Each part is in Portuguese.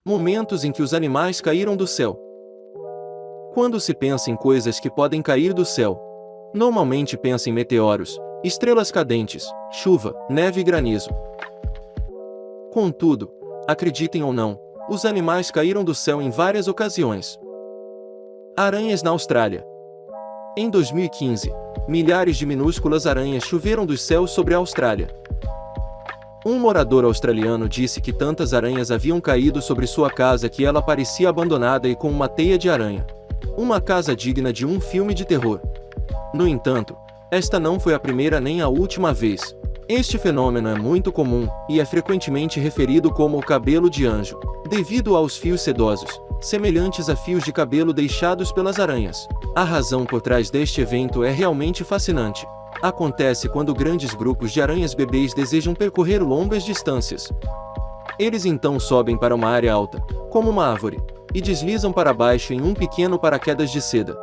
Momentos em que os animais caíram do céu. Quando se pensa em coisas que podem cair do céu, normalmente pensa em meteoros, estrelas cadentes, chuva, neve e granizo. Contudo, acreditem ou não, os animais caíram do céu em várias ocasiões. Aranhas na Austrália. Em 2015, milhares de minúsculas aranhas choveram dos céus sobre a Austrália. Um morador australiano disse que tantas aranhas haviam caído sobre sua casa que ela parecia abandonada e com uma teia de aranha. Uma casa digna de um filme de terror. No entanto, esta não foi a primeira nem a última vez. Este fenômeno é muito comum, e é frequentemente referido como o cabelo de anjo, devido aos fios sedosos, semelhantes a fios de cabelo deixados pelas aranhas. A razão por trás deste evento é realmente fascinante. Acontece quando grandes grupos de aranhas bebês desejam percorrer longas distâncias. Eles então sobem para uma área alta, como uma árvore, e deslizam para baixo em um pequeno paraquedas de seda.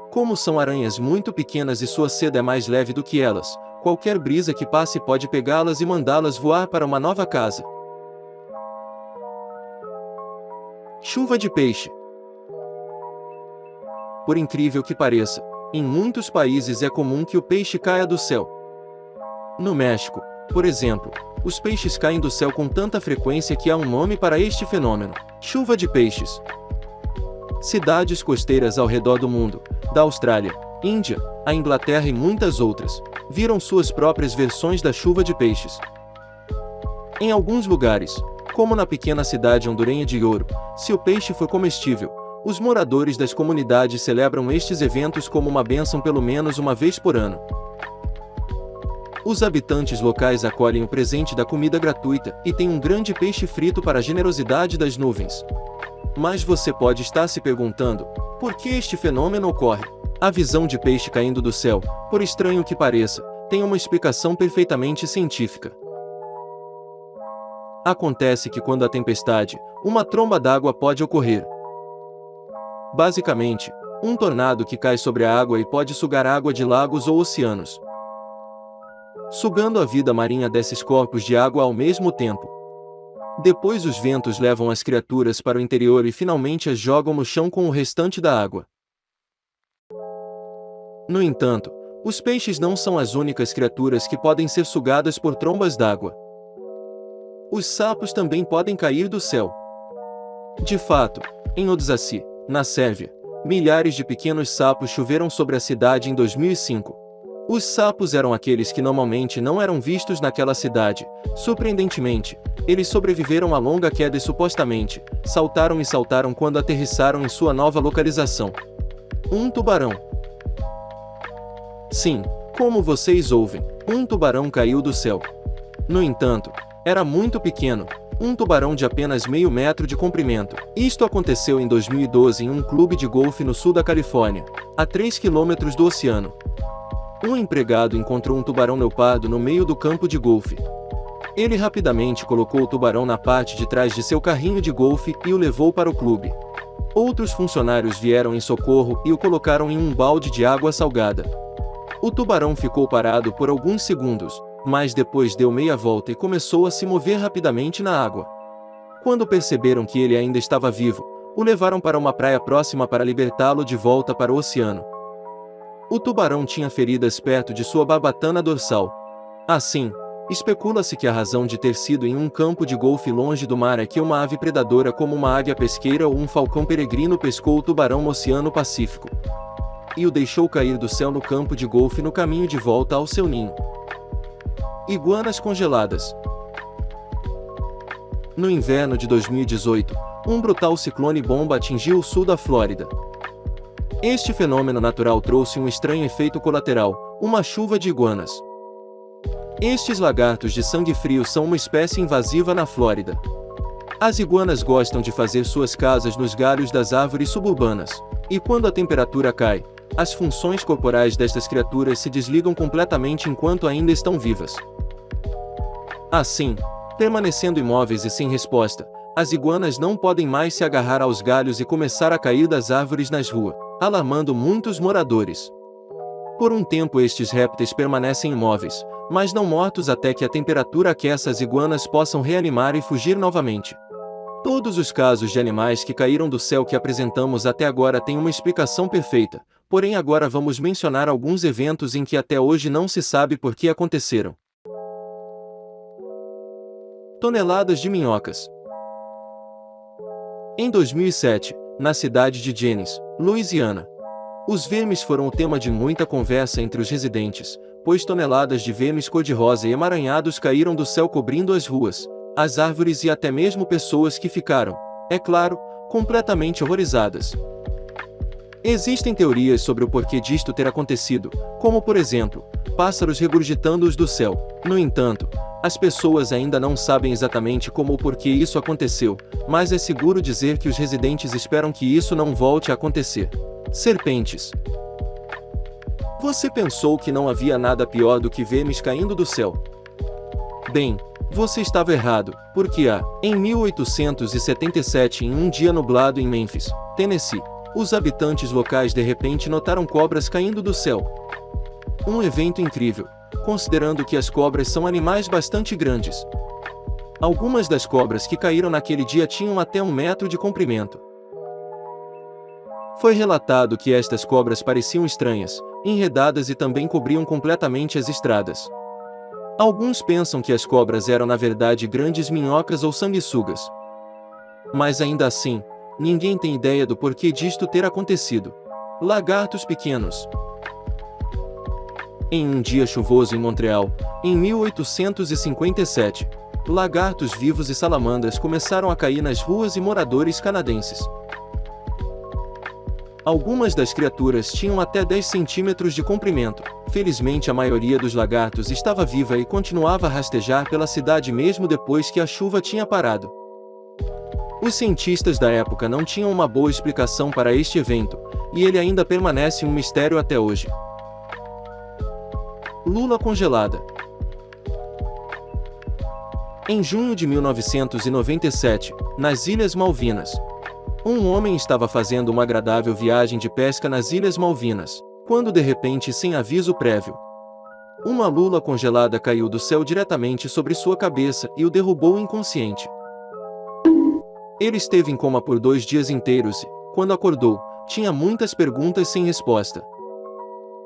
Como são aranhas muito pequenas e sua seda é mais leve do que elas, qualquer brisa que passe pode pegá-las e mandá-las voar para uma nova casa. Chuva de peixe. Por incrível que pareça, em muitos países é comum que o peixe caia do céu. No México, por exemplo, os peixes caem do céu com tanta frequência que há um nome para este fenômeno: chuva de peixes. Cidades costeiras ao redor do mundo, da Austrália, Índia, a Inglaterra e muitas outras, viram suas próprias versões da chuva de peixes. Em alguns lugares, como na pequena cidade hondurenha de Yoro, se o peixe for comestível, os moradores das comunidades celebram estes eventos como uma bênção pelo menos uma vez por ano. Os habitantes locais acolhem o presente da comida gratuita e têm um grande peixe frito para a generosidade das nuvens. Mas você pode estar se perguntando, por que este fenômeno ocorre? A visão de peixe caindo do céu, por estranho que pareça, tem uma explicação perfeitamente científica. Acontece que quando há tempestade, uma tromba d'água pode ocorrer. Basicamente, um tornado que cai sobre a água e pode sugar água de lagos ou oceanos, sugando a vida marinha desses corpos de água ao mesmo tempo. Depois os ventos levam as criaturas para o interior e finalmente as jogam no chão com o restante da água. No entanto, os peixes não são as únicas criaturas que podem ser sugadas por trombas d'água. Os sapos também podem cair do céu. De fato, em Odžaci, na Sérvia, milhares de pequenos sapos choveram sobre a cidade em 2005. Os sapos eram aqueles que normalmente não eram vistos naquela cidade. Surpreendentemente, eles sobreviveram à longa queda e supostamente saltaram e saltaram quando aterrissaram em sua nova localização. Um tubarão. Sim, como vocês ouvem, um tubarão caiu do céu. No entanto, era muito pequeno, um tubarão de apenas meio metro de comprimento. Isto aconteceu em 2012 em um clube de golfe no sul da Califórnia, a 3 quilômetros do oceano. Um empregado encontrou um tubarão leopardo no meio do campo de golfe. Ele rapidamente colocou o tubarão na parte de trás de seu carrinho de golfe e o levou para o clube. Outros funcionários vieram em socorro e o colocaram em um balde de água salgada. O tubarão ficou parado por alguns segundos, mas depois deu meia volta e começou a se mover rapidamente na água. Quando perceberam que ele ainda estava vivo, o levaram para uma praia próxima para libertá-lo de volta para o oceano. O tubarão tinha feridas perto de sua barbatana dorsal. Assim, especula-se que a razão de ter sido em um campo de golfe longe do mar é que uma ave predadora como uma águia pesqueira ou um falcão peregrino pescou o tubarão no Oceano Pacífico e o deixou cair do céu no campo de golfe no caminho de volta ao seu ninho. Iguanas congeladas. No inverno de 2018, um brutal ciclone bomba atingiu o sul da Flórida. Este fenômeno natural trouxe um estranho efeito colateral, uma chuva de iguanas. Estes lagartos de sangue frio são uma espécie invasiva na Flórida. As iguanas gostam de fazer suas casas nos galhos das árvores suburbanas, e quando a temperatura cai, as funções corporais destas criaturas se desligam completamente enquanto ainda estão vivas. Assim, permanecendo imóveis e sem resposta, as iguanas não podem mais se agarrar aos galhos e começar a cair das árvores nas ruas, alarmando muitos moradores. Por um tempo estes répteis permanecem imóveis, mas não mortos até que a temperatura aqueça as iguanas possam reanimar e fugir novamente. Todos os casos de animais que caíram do céu que apresentamos até agora têm uma explicação perfeita, porém agora vamos mencionar alguns eventos em que até hoje não se sabe por que aconteceram. Toneladas de minhocas. Em 2007, na cidade de Jennings, Louisiana, os vermes foram o tema de muita conversa entre os residentes, pois toneladas de vermes cor-de-rosa e emaranhados caíram do céu cobrindo as ruas, as árvores e até mesmo pessoas que ficaram, é claro, completamente horrorizadas. Existem teorias sobre o porquê disto ter acontecido, como por exemplo, pássaros regurgitando-os do céu. No entanto, as pessoas ainda não sabem exatamente como ou porquê isso aconteceu, mas é seguro dizer que os residentes esperam que isso não volte a acontecer. Serpentes. Você pensou que não havia nada pior do que vermes caindo do céu? Bem, você estava errado, porque em 1877, em um dia nublado em Memphis, Tennessee, os habitantes locais de repente notaram cobras caindo do céu. Um evento incrível, considerando que as cobras são animais bastante grandes. Algumas das cobras que caíram naquele dia tinham até 1 metro de comprimento. Foi relatado que estas cobras pareciam estranhas, enredadas e também cobriam completamente as estradas. Alguns pensam que as cobras eram na verdade grandes minhocas ou sanguessugas. Mas ainda assim, ninguém tem ideia do porquê disto ter acontecido. Lagartos pequenos. Em um dia chuvoso em Montreal, em 1857, lagartos vivos e salamandras começaram a cair nas ruas e moradores canadenses. Algumas das criaturas tinham até 10 centímetros de comprimento. Felizmente a maioria dos lagartos estava viva e continuava a rastejar pela cidade mesmo depois que a chuva tinha parado. Os cientistas da época não tinham uma boa explicação para este evento, e ele ainda permanece um mistério até hoje. Lula congelada. Em junho de 1997, nas Ilhas Malvinas, um homem estava fazendo uma agradável viagem de pesca nas Ilhas Malvinas, quando de repente, sem aviso prévio, uma lula congelada caiu do céu diretamente sobre sua cabeça e o derrubou inconsciente. Ele esteve em coma por 2 dias inteiros e, quando acordou, tinha muitas perguntas sem resposta.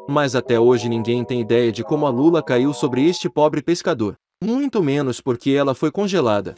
Mas até hoje ninguém tem ideia de como a lula caiu sobre este pobre pescador, muito menos porque ela foi congelada.